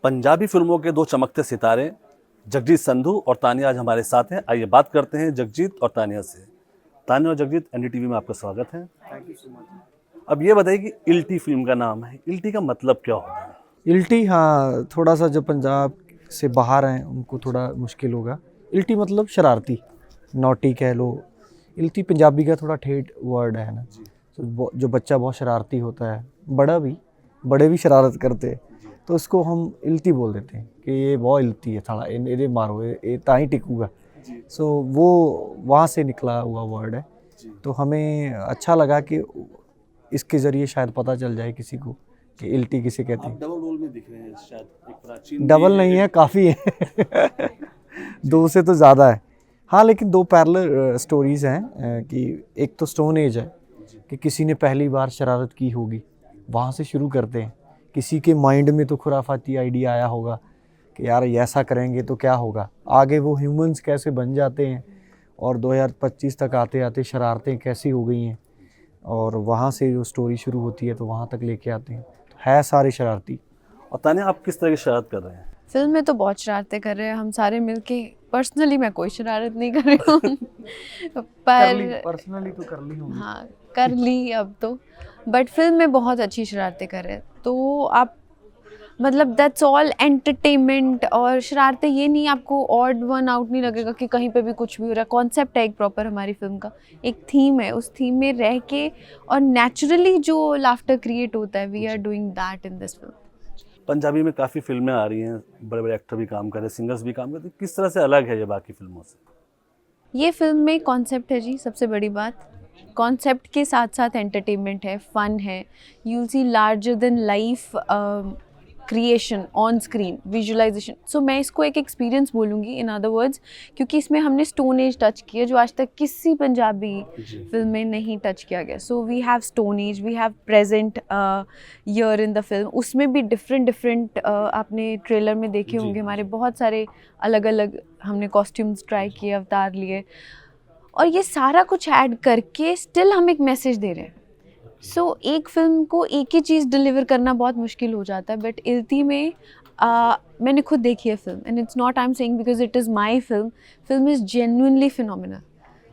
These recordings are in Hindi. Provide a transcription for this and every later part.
पंजाबी फिल्मों के दो चमकते सितारे जगजीत संधू और तानिया आज हमारे साथ हैं। आइए बात करते हैं जगजीत और तानिया से। तानिया और जगजीत, एनडीटीवी में आपका स्वागत है। Thank you so much. अब ये बताइए कि इल्टी फिल्म का नाम है, इल्टी का मतलब क्या होता है? इल्टी, हाँ, थोड़ा सा जो पंजाब से बाहर हैं उनको थोड़ा मुश्किल होगा। इल्टी मतलब शरारती, नॉटी कह लो। इल्टी पंजाबी का थोड़ा ठेठ वर्ड है ना। तो जो बच्चा बहुत शरारती होता है, बड़े भी शरारत करते हैं, तो उसको हम इल्ती बोल देते हैं कि ये बहुत इल्ती है, थोड़ा ये मारो, ये ताही टिकूगा। सो वो वहाँ से निकला हुआ वर्ड है। तो हमें अच्छा लगा कि इसके ज़रिए शायद पता चल जाए किसी को कि इल्टी किसे कहते हैं। डबल रोल में दिख रहे हैं, शायद एक प्राचीन डबल नहीं है, काफ़ी है। दो से तो ज़्यादा है। हाँ, लेकिन दो पैरेलल स्टोरीज़ हैं कि एक तो स्टोन एज है कि किसी ने पहली बार शरारत की होगी, वहाँ से शुरू करते हैं। किसी के माइंड में तो खुराफाती आइडिया आया होगा कि यार ये ऐसा करेंगे तो क्या होगा, आगे वो ह्यूमंस कैसे बन जाते हैं और 2025 तक आते आते शरारतें कैसी हो गई हैं, और वहाँ से जो स्टोरी शुरू होती है तो वहाँ तक लेके आते हैं। है सारे शरारती। और तानिया, आप किस तरह की शरारत कर रहे हैं? फिल्म में तो बहुत शरारतें कर रहे हैं हम सारे मिलके। पर्सनली मैं कोई शरारत नहीं कर रही हूँ पर पर्सनली तो कर ली होंगी। हाँ, कर ली अब तो। बट फिल्म में बहुत अच्छी शरारतें कर रहे हैं, तो आप मतलब दैट्स ऑल एंटरटेनमेंट। और शरारतें ये नहीं, आपको ऑड वन आउट नहीं लगेगा कि कहीं पे भी कुछ भी हो रहा है। कॉन्सेप्ट है एक प्रॉपर हमारी फिल्म का, एक थीम है, उस थीम में रह के और नेचुरली जो लाफ्टर क्रिएट होता है, we are doing that in this film. Punjabi में काफ़ी फिल्में आ रही हैं, बड़े बड़े एक्टर भी काम कर रहे हैं, सिंगर्स भी काम कर रहे हैं। किस तरह से अलग है ये बाकी फिल्मों से? ये फिल्म में कॉन्सेप्ट है जी, सबसे बड़ी बात। कॉन्सेप्ट के साथ साथ एंटरटेनमेंट है, फन है। You will see larger than life creation on screen, visualisation. So मैं इसको एक एक्सपीरियंस बोलूँगी इन अदर वर्ड्स, क्योंकि इसमें हमने स्टोन एज टच किया जो आज तक किसी पंजाबी फिल्म में नहीं टच किया गया। So we have stone age, we have present year in the film. उसमें भी डिफरेंट आपने ट्रेलर में देखे होंगे हमारे बहुत सारे अलग अलग हमने कॉस्ट्यूम्स ट्राई किए, अवतार लिए, और ये सारा कुछ ऐड करके स्टिल हम एक मैसेज दे रहे हैं। सो एक फिल्म को एक ही चीज़ डिलीवर करना बहुत मुश्किल हो जाता है। बट इल्ती में मैंने खुद देखी है film, and it's not I am saying because it is my film is genuinely phenomenal.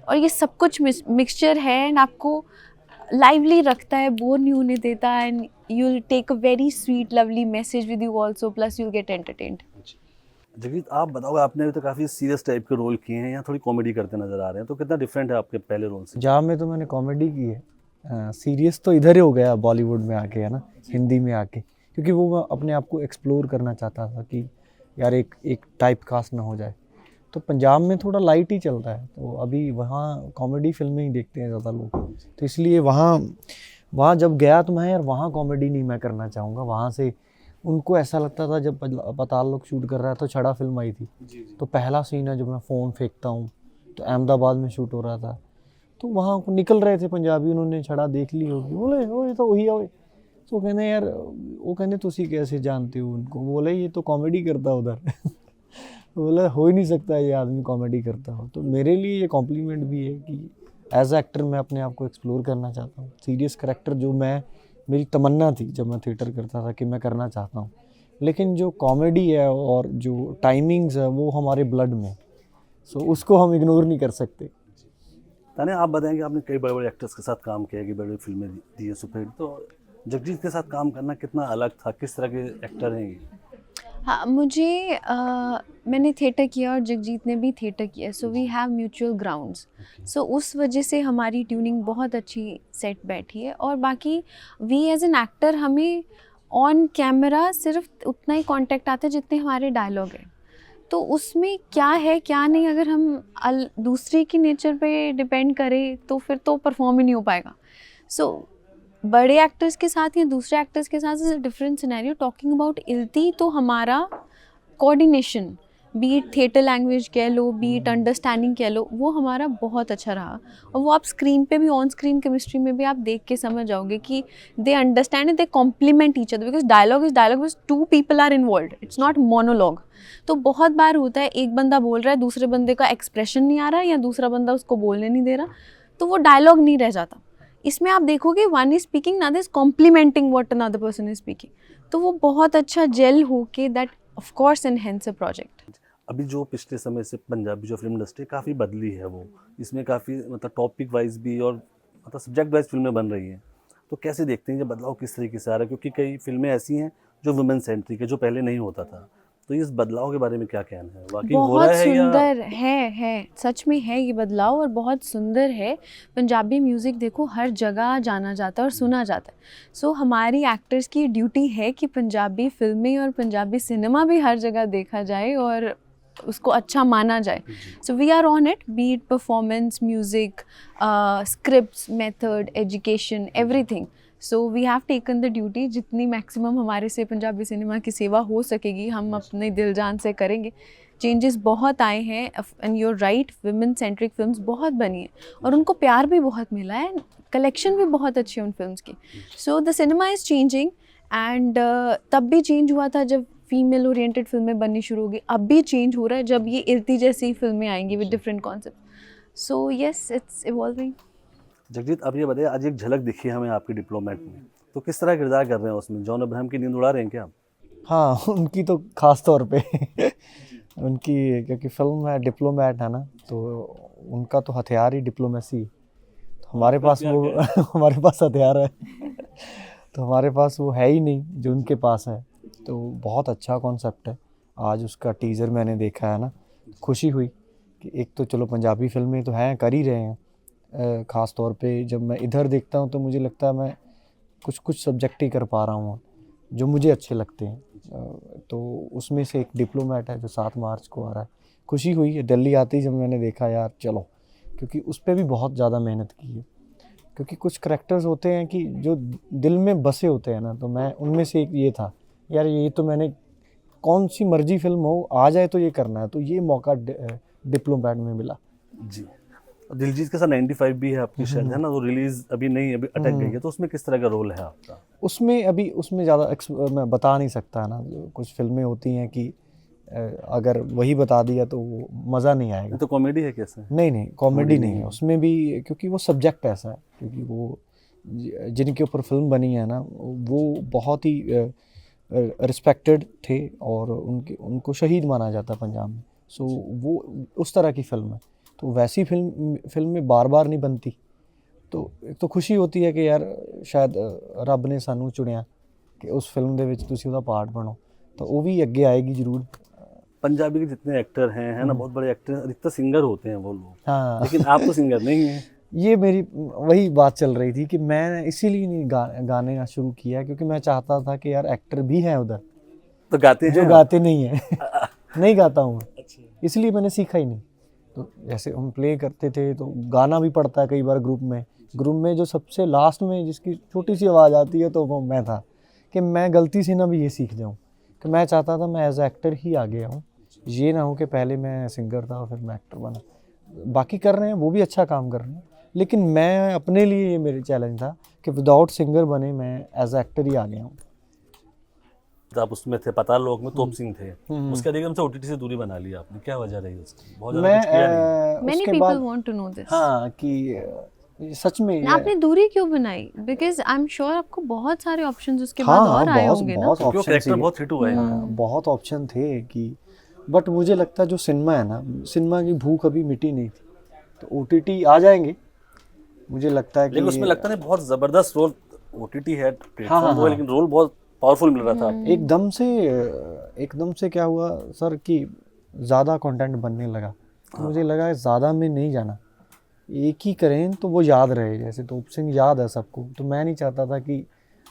और ये सब कुछ मिक्सचर है एंड आपको लाइवली रखता है, बोर नहीं होने देता, and you will take a very sweet lovely message with you also, plus you will get entertained. Jagjit, आप बताओगे, आपने अभी तो काफ़ी सीरियस टाइप के रोल किए हैं, या थोड़ी कॉमेडी करते नजर आ रहे हैं, तो कितना डिफरेंट है आपके पहले रोल से? पंजाब में तो मैंने कॉमेडी की है, सीरियस तो इधर ही हो गया बॉलीवुड में आके, है ना, हिंदी में आके, क्योंकि वो मैं अपने आप को एक्सप्लोर करना चाहता था कि यार एक टाइप कास्ट ना हो जाए। तो पंजाब में थोड़ा लाइट ही चलता है, तो अभी वहाँ कॉमेडी फिल्में ही देखते हैं ज़्यादा लोग, तो इसलिए वहाँ जब गया तो मैं यार वहाँ कॉमेडी नहीं मैं करना चाहूँगा। वहाँ से उनको ऐसा लगता था, जब पताल लोग शूट कर रहा था, छड़ा फिल्म आई थी, तो पहला सीन है जब मैं फ़ोन फेंकता हूँ, तो अहमदाबाद में शूट हो रहा था, तो वहाँ निकल रहे थे पंजाबी, उन्होंने छड़ा देख ली होगी, बोले ओ ये तो वही है। तो कहने यार, वो कहने तुसी कैसे जानते हो उनको? बोले ये तो कॉमेडी करता उधर। बोला हो ही नहीं सकता ये आदमी कॉमेडी करता हो। तो मेरे लिए ये कॉम्प्लीमेंट भी है कि एज एक्टर मैं अपने आप को एक्सप्लोर करना चाहता हूँ। सीरियस करैक्टर जो मेरी तमन्ना थी जब मैं थिएटर करता था कि मैं करना चाहता हूँ, लेकिन जो कॉमेडी है और जो टाइमिंग्स है वो हमारे ब्लड में, सो उसको हम इग्नोर नहीं कर सकते। तानिया, आप बताएं कि आपने कई बड़े बड़े एक्टर्स के साथ काम किया, कि बड़ी बड़ी फिल्में दी है सुपरहिट, तो जगजीत के साथ काम करना कितना अलग था? किस तरह के एक्टर हैं ये? हाँ, मुझे मैंने थिएटर किया और जगजीत ने भी थिएटर किया, so we have mutual grounds. सो उस वजह से हमारी ट्यूनिंग बहुत अच्छी सेट बैठी है। और बाकी वी एज एन एक्टर, हमें ऑन कैमरा सिर्फ उतना ही कांटेक्ट आता है जितने हमारे डायलॉग हैं। तो उसमें क्या है क्या नहीं, अगर हम दूसरे की नेचर पे डिपेंड करें तो फिर तो परफॉर्म ही नहीं हो पाएगा। सो बड़े एक्टर्स के साथ या दूसरे एक्टर्स के साथ is a different scenario. Talking about इल्ती, तो हमारा coordination, be it theatre language कह लो, बी इट अंडरस्टैंडिंग कह लो, वो हमारा बहुत अच्छा रहा। और वो आप स्क्रीन पे भी, ऑन स्क्रीन केमिस्ट्री में भी आप देख के समझ जाओगे कि they understand and they complement each other, because dialogue is dialogue, because two people are involve, it's not monologue. तो बहुत बार होता है एक बंदा बोल रहा है, दूसरे बंदे का एक्सप्रेशन नहीं आ रहा, या दूसरा बंदा उसको बोलने नहीं दे रहा, तो वो डायलॉग नहीं रह जाता। इसमें आप देखोगे one is speaking, other is complementing what another person is speaking. तो वो बहुत अच्छा जेल हो के that of course enhance a project. अभी जो पिछले समय से पंजाबी जो फिल्म इंडस्ट्री काफ़ी बदली है, वो इसमें काफ़ी मतलब टॉपिक वाइज भी और मतलब सब्जेक्ट वाइज फिल्में बन रही हैं, तो कैसे देखते हैं ये बदलाव किस तरीके से आ रहा है? क्योंकि कई फिल्में ऐसी हैं जो वुमेन सेंट्रिक है, जो पहले नहीं होता था, तो इस बदलाव के बारे में क्या कहना है? वाकई हो बहुत रहा है या सुंदर है सच में है ये बदलाव और बहुत सुंदर है। पंजाबी म्यूज़िक देखो हर जगह जाना जाता है और सुना जाता है। सो हमारी एक्टर्स की ड्यूटी है कि पंजाबी फिल्में और पंजाबी सिनेमा भी हर जगह देखा जाए और उसको अच्छा माना जाए। So we are on it, be it performance, music, scripts, method, education, everything. So we have taken the duty, जितनी मैक्सिमम हमारे से पंजाबी सिनेमा की सेवा हो सकेगी हम अपने दिल जान से करेंगे। चेंजेस बहुत आए हैं and you're right, women centric films बहुत बनी हैं और उनको प्यार भी बहुत मिला है, कलेक्शन भी बहुत अच्छी है उन फिल्म्स की। So the cinema is changing and तब भी चेंज हुआ था जब फीमेल ओरिएंटेड फिल्में बननी शुरू होगी, अब भी चेंज हो रहा है जब ये इर्ती जैसी फिल्में आएंगी with different concept. So yes, it's evolving. Jagjit, अब ये बताइए, आज एक झलक दिखी हमें आपकी डिप्लोमेट में, तो किस तरह किरदार कर रहे हैं उसमें? जॉन अब्राहम की नींद उड़ा रहे हैं क्या आप? हाँ उनकी तो खास तौर पे उनकी, क्योंकि फिल्म है डिप्लोमेट है ना, तो उनका तो हथियार ही डिप्लोमेसी। तो हमारे पास वो हमारे पास हथियार है तो हमारे पास वो है ही नहीं जो उनके पास है। तो बहुत अच्छा कॉन्सेप्ट है। आज उसका टीज़र मैंने देखा है ना, खुशी हुई कि एक तो चलो पंजाबी फिल्में तो हैं, कर ही रहे हैं, ख़ास तौर पे जब मैं इधर देखता हूँ तो मुझे लगता है मैं कुछ सब्जेक्ट ही कर पा रहा हूँ जो मुझे अच्छे लगते हैं। तो उसमें से एक डिप्लोमेट है जो 7 मार्च को आ रहा है। खुशी हुई है दिल्ली आते ही जब मैंने देखा, यार चलो, क्योंकि उस पर भी बहुत ज़्यादा मेहनत की है। क्योंकि कुछ करैक्टर्स होते हैं कि जो दिल में बसे होते हैं ना, तो मैं उनमें से एक ये था, यार ये तो मैंने कौन सी मर्जी फिल्म हो आ जाए तो ये करना है, तो ये मौका डिप्लोमेट में मिला। जी, दिलजीत के साथ 95 भी है आपकी शायद, है ना? वो रिलीज अभी नहीं, अभी अटक गई है, तो उसमें किस तरह का रोल है आपका? उसमें ज़्यादा मैं बता नहीं सकता ना, कुछ फिल्में होती हैं कि अगर वही बता दिया तो वो मज़ा नहीं आएगा। ये तो कॉमेडी है कैसे? नहीं कॉमेडी नहीं है उसमें भी, क्योंकि वो सब्जेक्ट ऐसा है, क्योंकि वो जिनके ऊपर फिल्म बनी है ना वो बहुत ही रिस्पेक्टेड थे और उनको शहीद माना जाता है पंजाब में। सो वो उस तरह की फिल्म है, तो वैसी फिल्म में बार बार नहीं बनती। तो एक तो खुशी होती है कि यार शायद रब ने सानू चुनिया कि उस फिल्म ਦੇ ਵਿੱਚ ਤੁਸੀਂ ਉਹਦਾ ਪਾਰਟ ਬਣੋ, तो वो भी ਅੱਗੇ आएगी ज़रूर। पंजाबी के जितने एक्टर हैं, है ना, बहुत बड़े एक्टर, अधिकतर सिंगर होते हैं वो लोग, हाँ लेकिन आप तो सिंगर नहीं हैं। ये मेरी वही बात चल रही थी कि मैं इसीलिए नहीं गाने का शुरू किया, क्योंकि मैं चाहता था कि यार एक्टर भी हैं उधर तो गाते हैं जो आप? गाते नहीं हैं नहीं गाता हूँ, अच्छा। इसलिए मैंने सीखा ही नहीं। तो जैसे हम प्ले करते थे तो गाना भी पड़ता है कई बार ग्रुप में जो सबसे लास्ट में जिसकी छोटी सी आवाज़ आती है तो वो मैं था, कि मैं गलती से ना भी ये सीख जाऊँ। कि मैं चाहता था मैं एज ए एक्टर ही आ गया हूँ, ये ना हो कि पहले मैं सिंगर था और फिर मैं एक्टर बना। बाकी कर रहे हैं वो भी अच्छा काम कर रहे हैं, लेकिन मैं अपने लिए, ये मेरे चैलेंज था कि विदाउट सिंगर बने मैं एज ए एक्टर ही आ गया हूँ। तो आप उसमें थे, पाताल लोक में तोप सिंह थे, उसके बाद एकदम से ओटीटी से दूरी बना ली आपने, क्या वजह रही उसकी? बहुत ज़्यादा कुछ किया नहीं? Many उसके people बाद want to know this. हाँ कि सच में आपने दूरी क्यों बनाई? बिकॉज आई एम श्योर आपको बहुत सारे ऑप्शंस उसके हाँ, बाद और आए बहुत होंगे ना। बहुत क्योंकि वो ऑप्शन कैरेक्टर बहुत हिट हुआ है। बहुत ऑप्शन थे कि, बट मुझे लगता है जो सिनेमा है ना, सिनेमा की भूख अभी मिटी नहीं थी, तो ओटीटी आ जाएंगे मुझे लगता है कि। लेकिन उसमें लगता नहीं बहुत जबरदस्त रोल, ओटीटी है, हाँ, प्लेटफॉर्म वो है, लेकिन रोल बहुत पावरफुल मिल रहा था आपको। एकदम से क्या हुआ सर कि ज़्यादा कंटेंट बनने लगा, तो मुझे लगा ज़्यादा में नहीं जाना, एक ही करें तो वो याद रहे। जैसे तोप सिंह याद है सबको, तो मैं नहीं चाहता था कि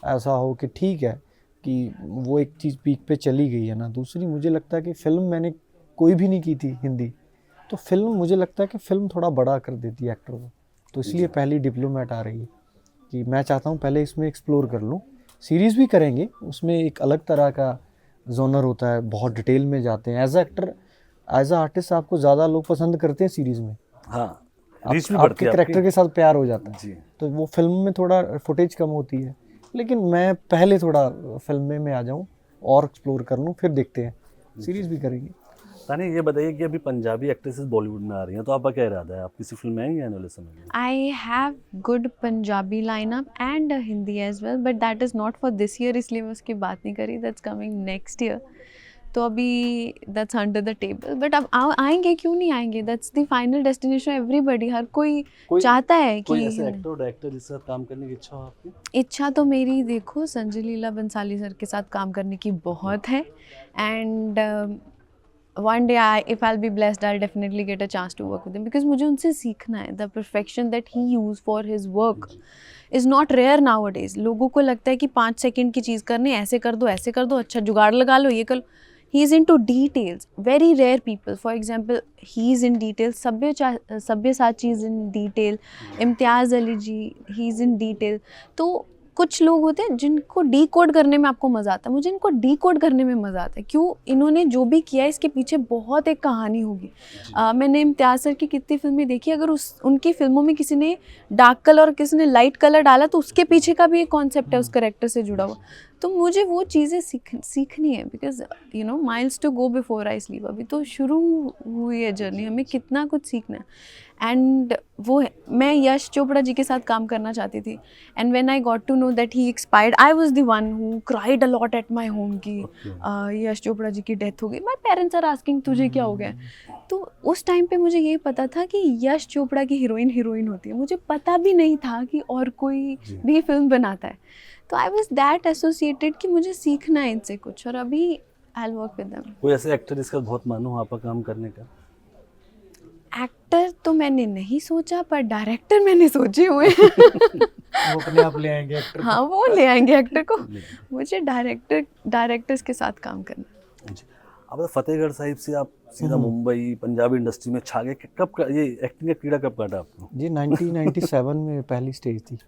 ऐसा हो कि ठीक है कि वो एक चीज़ पीक पे चली गई है ना। दूसरी मुझे लगता है कि फ़िल्म मैंने कोई भी नहीं की थी हिंदी, तो फिल्म मुझे लगता है कि फ़िल्म थोड़ा बड़ा कर देती है एक्टर को, तो इसलिए पहली डिप्लोमेट आ रही है कि मैं चाहता हूँ पहले इसमें एक्सप्लोर कर लूँ। सीरीज़ भी करेंगे, उसमें एक अलग तरह का जोनर होता है, बहुत डिटेल में जाते हैं। As a actor, as a artist आपको ज़्यादा लोग पसंद करते हैं सीरीज़ में, हाँ, रीच भी बढ़ती आपके है करेक्टर के साथ प्यार हो जाता है जी। तो वो फिल्म में थोड़ा फुटेज कम होती है। लेकिन मैं पहले थोड़ा फिल्म में आ जाऊँ और एक्सप्लोर कर लूँ, फिर देखते हैं, सीरीज़ भी करेंगे। तानी, ये बताइए कि अभी पंजाबी एक्ट्रेसेस बॉलीवुड में आ रही हैं, तो आपका क्या इरादा है? आप किसी फिल्म में आएंगे आने वाले समय में? I have good Punjabi lineup and Hindi as well, but that is not for this year, इसलिए मैं उसकी बात नहीं करी. That's coming next year. तो अभी that's under the table, but अब आएंगे, क्यों नहीं आएंगे, that's the final destination everybody, हर कोई चाहता है कोई कि ऐसे एक्टर और डायरेक्टर जिसके साथ काम करने की इच्छा हो आपकी? इच्छा तो मेरी, देखो संजय लीला बंसाली सर के साथ काम करने की बहुत है, and one day if I'll be blessed, I'll definitely get a chance to work with him, because मुझे उनसे सीखना है. The perfection that he used for his work is not rare nowadays. लोगों को लगता है कि 5 सेकंड की चीज़ करनी, ऐसे कर दो, अच्छा जुगाड़ लगा लो, ये कर लो. He is into details. Very rare people. For example, he is in details. Sabyasachi is in detail. Imtiaz Ali ji, he is in detail. तो कुछ लोग होते हैं जिनको डी कोड करने में आपको मज़ा आता है, मुझे इनको डी कोड करने में मज़ा आता है. क्यों? इन्होंने जो भी किया है इसके पीछे बहुत एक कहानी होगी. मैंने इम्तियाज़ सर की कितनी फिल्में देखी, अगर उनकी फिल्मों में किसी ने डार्क कलर और किसी ने लाइट कलर डाला तो उसके पीछे का भी एक कॉन्सेप्ट है उस करेक्टर से जुड़ा हुआ. तो मुझे वो चीज़ें सीखनी है, because you know miles to go before I sleep. अभी तो शुरू हुई है जर्नी, हमें कितना कुछ सीखना है. एंड वो है, मैं यश चोपड़ा जी के साथ काम करना चाहती थी, and when I got to know that he expired, I was the one who cried a lot at my home कि यश चोपड़ा जी की डेथ हो गई. माय पेरेंट्स आर आस्किंग तुझे क्या हो गया. तो उस टाइम पे मुझे ये पता था कि यश चोपड़ा की हीरोइन होती है, मुझे पता भी नहीं था कि और कोई भी फिल्म बनाता है. तो आई वाज दैट एसोसिएटेड कि मुझे सीखना है इनसे कुछ, और अभी I will work with them. कोई ऐसे एक्टर जिसका बहुत मन हो आपका काम करने का? एक्टर तो मैंने नहीं सोचा, पर डायरेक्टर मैंने सोचे हुए हैं. वो अपने आप ले आएंगे एक्टर. हाँ, वो ले आएंगे एक्टर को. मुझे डायरेक्टर्स के साथ काम करना. जी. आप फतेहगढ़ साहिब से आप सीधा मुंबई पंजाबी इंडस्ट्री में छा गए. कब ये एक्टिंग का कीड़ा कब काटा आपको? जी 1997 में पहली स्टेज थी.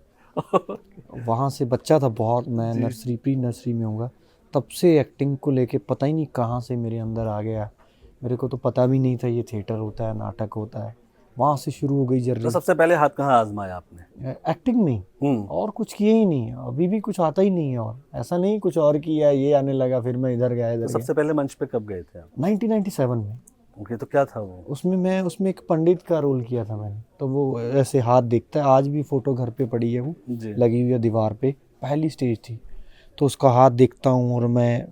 वहाँ से बच्चा था बहुत, मैं नर्सरी प्री नर्सरी में होऊंगा, तब से एक्टिंग को लेके पता ही नहीं कहाँ से मेरे अंदर आ गया. मेरे को तो पता भी नहीं था ये थिएटर होता है, नाटक होता है. वहाँ से शुरू हो गई जर्नी. तो सबसे पहले हाथ कहाँ आजमाया आपने? एक्टिंग में. और कुछ किए ही नहीं, अभी भी कुछ आता ही नहीं है. और ऐसा नहीं कुछ और किया, ये आने लगा फिर मैं इधर गया इधर. सबसे पहले मंच पे कब गए थे आप? 1997 में. ओके, तो क्या था वो? उसमें एक पंडित का रोल किया था मैंने. तो वो ऐसे हाथ दिखता है, आज भी फोटो घर पे पड़ी है, वो लगी हुई है दीवार पे. पहली स्टेज थी तो उसका हाथ देखता हूँ. और मैं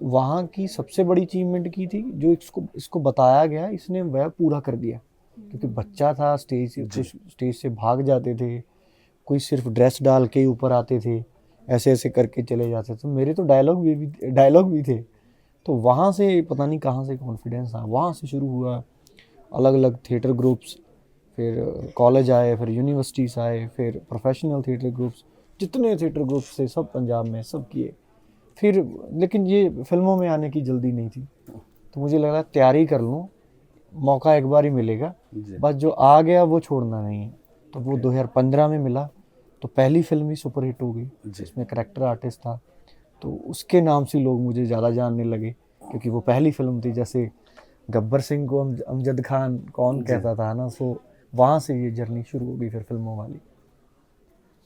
वहाँ की सबसे बड़ी अचीवमेंट की थी जो इसको बताया गया, इसने वह पूरा कर दिया. क्योंकि बच्चा था, स्टेज से भाग जाते थे, कोई सिर्फ ड्रेस डाल के ऊपर आते थे, ऐसे ऐसे करके चले जाते थे. मेरे तो डायलॉग भी थे. तो वहाँ से पता नहीं कहाँ से कॉन्फिडेंस आया. वहाँ से शुरू हुआ अलग अलग थिएटर ग्रुप्स, फिर कॉलेज आए, फिर यूनिवर्सिटीज़ आए, फिर प्रोफेशनल थिएटर ग्रुप्स. जितने थिएटर ग्रुप्स थे सब पंजाब में सब किए. फिर लेकिन ये फिल्मों में आने की जल्दी नहीं थी, तो मुझे लगा तैयारी कर लूँ, मौका एक बार ही मिलेगा, बस जो आ गया वो छोड़ना नहीं है. तो वो 2015 में मिला, तो पहली फिल्म ही सुपरहिट हो गई, जिसमें करैक्टर आर्टिस्ट था. तो उसके नाम से लोग मुझे ज़्यादा जानने लगे, क्योंकि वो पहली फिल्म थी. जैसे गब्बर सिंह को अमजद खान कौन कहता था ना. सो वहाँ से ये जर्नी शुरू हो गई फिर फिल्मों वाली.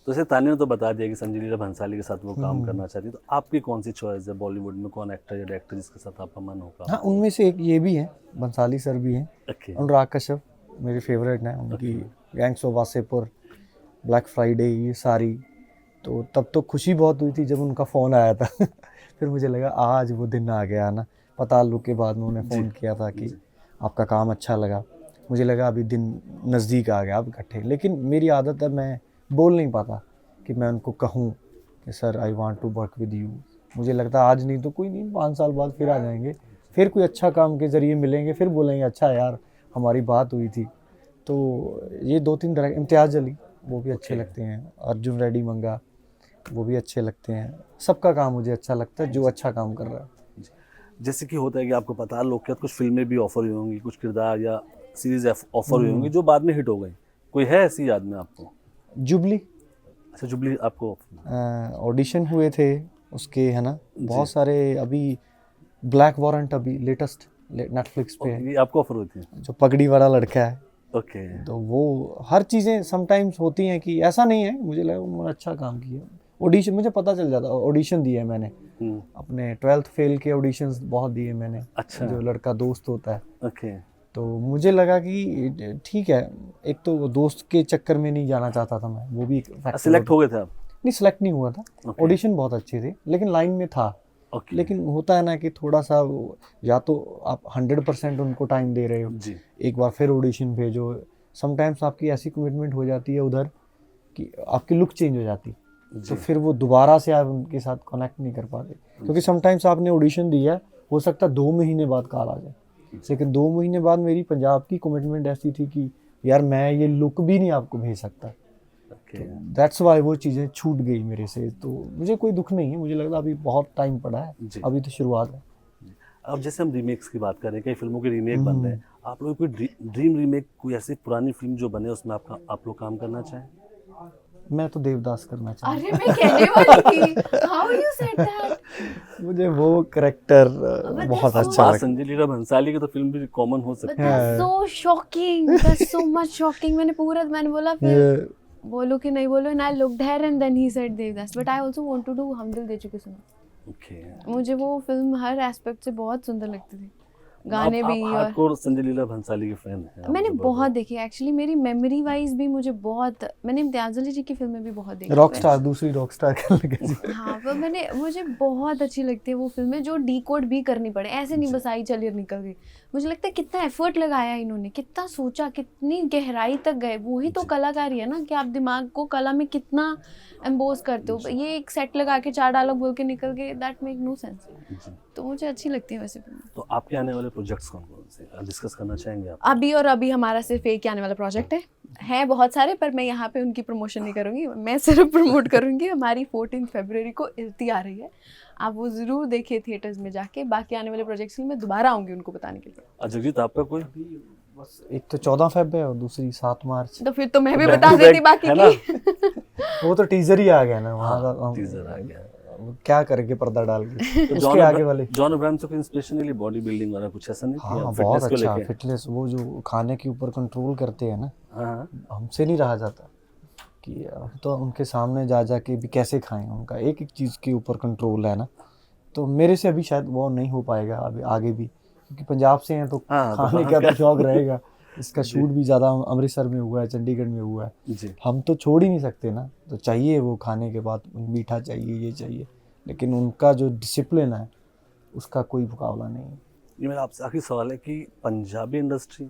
तो जैसे तान्या ने तो बता दिया कि संजय लीला भंसाली के साथ वो काम करना चाहती है, तो आपकी कौन सी चॉइस है बॉलीवुड में? कौन एक्टर या डायरेक्टर जिसके साथ आपका मन होगा? हाँ, उनमें से एक ये भी है, भंसाली सर भी हैं. अनुराग कश्यप मेरे फेवरेट हैं. उनकी gangs of Wasseypur, black Friday, ये सारी. तो तब तो खुशी बहुत हुई थी जब उनका फ़ोन आया था. फिर मुझे लगा आज वो दिन आ गया ना. पताल लुक के बाद में उन्हें फ़ोन किया था कि आपका काम अच्छा लगा. मुझे लगा अभी दिन नज़दीक आ गया, अब इकट्ठे. लेकिन मेरी आदत है, मैं बोल नहीं पाता कि मैं उनको कहूँ कि sir I want to work with you. मुझे लगता है आज नहीं तो कोई नहीं, 5 साल बाद फिर आ जाएंगे, फिर कोई अच्छा काम के ज़रिए मिलेंगे, फिर बोलेंगे अच्छा यार हमारी बात हुई थी. तो ये 2-3 डायरेक्टर, इम्तियाज़ अली वो भी अच्छे लगते हैं, अर्जुन रेड्डी मंगा वो भी अच्छे लगते हैं. सबका काम मुझे अच्छा लगता है जो अच्छा काम कर रहा है. जैसे कि होता है कि आपको पता है लोग क्या, कुछ फिल्में भी ऑफर हुई होंगी, कुछ किरदार या सीरीज ऑफर हुई होंगी जो बाद में हिट हो गई. कोई है ऐसी याद में आपको? जुबली. अच्छा, जुबली आपको ऑडिशन हुए थे उसके, है ना, बहुत सारे. अभी ब्लैक वारंट अभी लेटेस्ट नेटफ्लिक्स पे है. ये आपको ऑफर हुई थी? जो पगड़ी वाला लड़का है. ओके. तो वो हर चीज़ें समटाइम्स होती हैं कि ऐसा नहीं है. मुझे लगा उन्होंने अच्छा काम किया. ऑडिशन मुझे पता चल जाता. ऑडिशन दिए मैंने अपने 12th फेल के ऑडिशंस बहुत दिए मैंने. अच्छा. जो लड़का दोस्त होता है. ओके. तो मुझे लगा कि ठीक है, एक तो दोस्त के चक्कर में नहीं जाना चाहता था मैं, वो भी सिलेक्ट हो गए थे आप? नहीं, सिलेक्ट नहीं हुआ था. ऑडिशन बहुत अच्छे थे, लेकिन लाइन में था ओके लेकिन होता है ना कि थोड़ा सा या तो आप 100% उनको टाइम दे रहे हो, जी एक बार फिर ऑडिशन भेजो, समटाइम्स आपकी ऐसी कमिटमेंट हो जाती है उधर कि आपकी लुक चेंज हो जाती, तो जी फिर वो दोबारा से आप उनके साथ कनेक्ट नहीं कर पाते, क्योंकि समटाइम्स आपने ऑडिशन दिया है, हो सकता है 2 महीने बाद कॉल आ जाए, लेकिन 2 महीने बाद मेरी पंजाब की कमिटमेंट ऐसी थी कि यार मैं ये लुक भी नहीं आपको भेज सकता, ओके दैट्स वाई वो चीज़ें छूट गई मेरे से। तो मुझे कोई दुख नहीं है, मुझे लगता अभी बहुत टाइम पड़ा है, जी। अभी तो शुरुआत है। अब जैसे हम रीमेक्स की बात करें, कई फिल्मों के रीमेक बन रहे हैं, आप लोगों की ड्रीम रीमेक कोई ऐसी पुरानी फिल्म जो बने उसमें आप लोग काम करना चाहें? मैं तो देवदास करना चाहूँगा। अरे मैं कहने वाली थी, हाउ यू सेड दैट, मुझे वो करेक्टर बहुत that's so अच्छा हाँ, लगता संजय लीला भंसाली की तो फिल्म भी कॉमन हो बट सकती है। That's so shocking, that's so much shocking. मैंने बोला फिर है। बोलो कि नहीं बोलो, and I looked there and then he said Devdas, but I also want to do Hum Dil दे चुके सनम। ओके मुझे वो फिल्म हर एस्पेक्ट से बहुत सुंदर लगती थी, गाने भी। और हार्डकोर संजय लीला भंसाली के फैन हैं? मैंने बहुत देखी एक्चुअली, मेरी मेमोरी वाइज भी मुझे बहुत, मैंने इम्तियाज़ अली जी की फिल्में भी बहुत देखी। रॉकस्टार, दूसरी रॉकस्टार करने लगे। हाँ, वो मुझे बहुत अच्छी लगती है वो फिल्में, जो डीकोड भी करनी पड़े, ऐसे नहीं बस आई चली और निकल गई। मुझे लगता है कितना एफर्ट लगाया इन्होंने, कितना सोचा, कितनी गहराई तक गए। वही तो कलाकारी है ना, कि आप दिमाग को कला में कितना एम्बोज करते हो। ये एक सेट लगा के 4 डायलॉग बोल के निकल गए, दैट मेक नो सेंस। जी। तो मुझे अच्छी लगती है वैसे फिल्में। तो आपके आने वाले प्रोजेक्ट्स कौन कौन से डिस्कस करना चाहेंगे आप? अभी हमारा सिर्फ एक ही आने वाला प्रोजेक्ट है बहुत सारे, पर मैं यहाँ पे उनकी प्रमोशन नहीं करूँगी, मैं सिर्फ प्रमोट करूँगी। हमारी 14 फरवरी को इल्ती आ रही है, आप वो ज़रूर देखिए थिएटर्स में जाके। बाकी आने वाले प्रोजेक्ट्स के लिए मैं दोबारा आऊँगी उनको बताने के लिए। जगजीत, आपका कोई बस एक तो 14 फेब है और दूसरी 7 मार्च। तो फिर तो मैं भी Back बता to देती back, बाकी है ना? की। वो तो टीजर ही आ गया ना वहाँ का, हम टीजर आ गया। क्या करेंगे पर्दा डाल के तो उसके आगे वाले। जॉन अब्राहम से कोई इंस्पिरेशन लिए बॉडी बिल्डिंग वाला कुछ ऐसा नहीं हाँ किया? बहुत फिटनेस को अच्छा लेके? फिटनेस, वो जो खाने के ऊपर कंट्रोल करते हैं ना, हाँ हमसे नहीं रहा जाता कि हम तो उनके सामने जा जा के भी कैसे खाएं, उनका एक एक चीज़ के ऊपर कंट्रोल है ना। तो मेरे से अभी शायद वो नहीं हो पाएगा अभी आगे भी, क्योंकि पंजाब से हैं तो हाँ, तो खाने हाँ, का तो शौक रहेगा। इसका शूट भी ज़्यादा अमृतसर में हुआ है, चंडीगढ़ में हुआ है, जी। हम तो छोड़ ही नहीं सकते ना। तो चाहिए वो खाने के बाद मीठा चाहिए, ये चाहिए, लेकिन उनका जो डिसिप्लिन है उसका कोई मुकाबला नहीं है। ये मेरा आपसे आखिरी सवाल है कि पंजाबी इंडस्ट्री,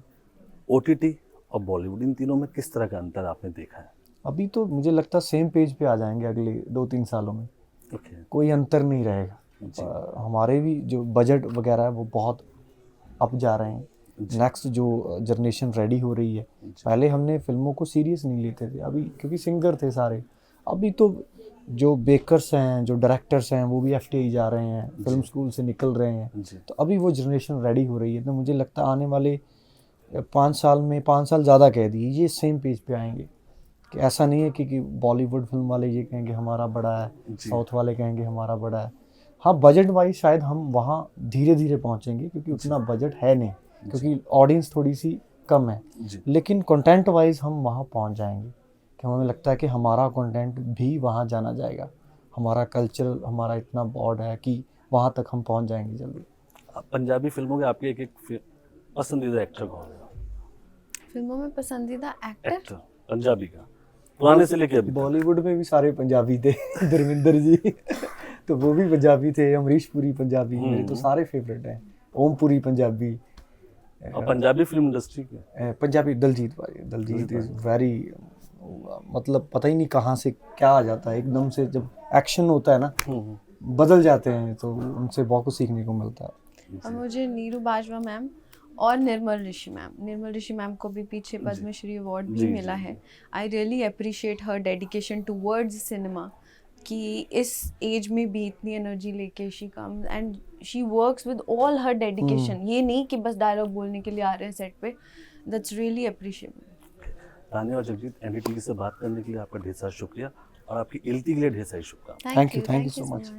ओटीटी और बॉलीवुड, इन तीनों में किस तरह का अंतर आपने देखा है? अभी तो मुझे लगता है सेम पेज पे आ जाएंगे अगले 2-3 सालों में, ओके कोई अंतर नहीं रहेगा। जी। हमारे भी जो बजट वगैरह है वो बहुत अप जा रहे हैं। नेक्स्ट जो जनरेशन रेडी हो रही है, पहले हमने फिल्मों को सीरियस नहीं लेते थे, अभी क्योंकि सिंगर थे सारे, अभी तो जो बेकर्स हैं, जो डायरेक्टर्स हैं, वो भी एफटीआई जा रहे हैं, फिल्म स्कूल से निकल रहे हैं। जी। तो अभी वो जनरेशन रेडी हो रही है। तो मुझे लगता है आने वाले 5 साल में, 5 साल ज़्यादा कह दिए, ये सेम पेज पे आएंगे। कि ऐसा नहीं है कि बॉलीवुड फिल्म वाले ये कहेंगे हमारा बड़ा है, जी। साउथ वाले कहेंगे हमारा बड़ा है। हाँ, बजट वाइज शायद हम वहाँ धीरे धीरे पहुँचेंगे, क्योंकि उतना बजट है नहीं, क्योंकि ऑडियंस थोड़ी सी कम है, जी। लेकिन कंटेंट वाइज हम वहाँ पहुँच जाएंगे। कि हमें लगता है कि हमारा कंटेंट भी वहाँ जाना जाएगा, हमारा कल्चर हमारा इतना ब्रॉड है कि वहाँ तक हम पहुँच जाएंगे जल्दी। पंजाबी फिल्मों के आपके एक पसंदीदा एक्टर कौन है? फिल्मों में पसंदीदा एक्टर पंजाबी का, पुराने से लेके अभी तक? बॉलीवुड में भी सारे पंजाबी थे। धर्मेंद्र जी तो वो भी पंजाबी थे, अमरीश पुरी पंजाबी, मेरे तो सारे फेवरेट हैं। ओम पुरी पंजाबी। और पंजाबी फिल्म इंडस्ट्री के पंजाबी दलजीत भाई, दलजीत इज़ वेरी, मतलब पता ही नहीं कहाँ से क्या आ जाता है, एकदम से जब एक्शन होता है ना बदल जाते हैं, तो उनसे बहुत कुछ सीखने को मिलता है। और मुझे नीरू बाजवा मैम और निर्मल ऋषि मैम को भी पीछे पद्मश्री अवार्ड भी मिला है। I really appreciate her dedication towards cinema, कि इस एज में भी इतनी एनर्जी लेके she comes and she works with all her dedication. ये नहीं कि बस डायलॉग बोलने के लिए आ रहे हैं सेट पे, दैट्स रियली अप्रिशिएबल। तानिया और जगजीत, एनडीटीवी से बात करने के लिए आपका ढेर सारा शुक्रिया और आपकी इल्ती के लिए ढेर सारी शुभकामनाएं। Thank you so much.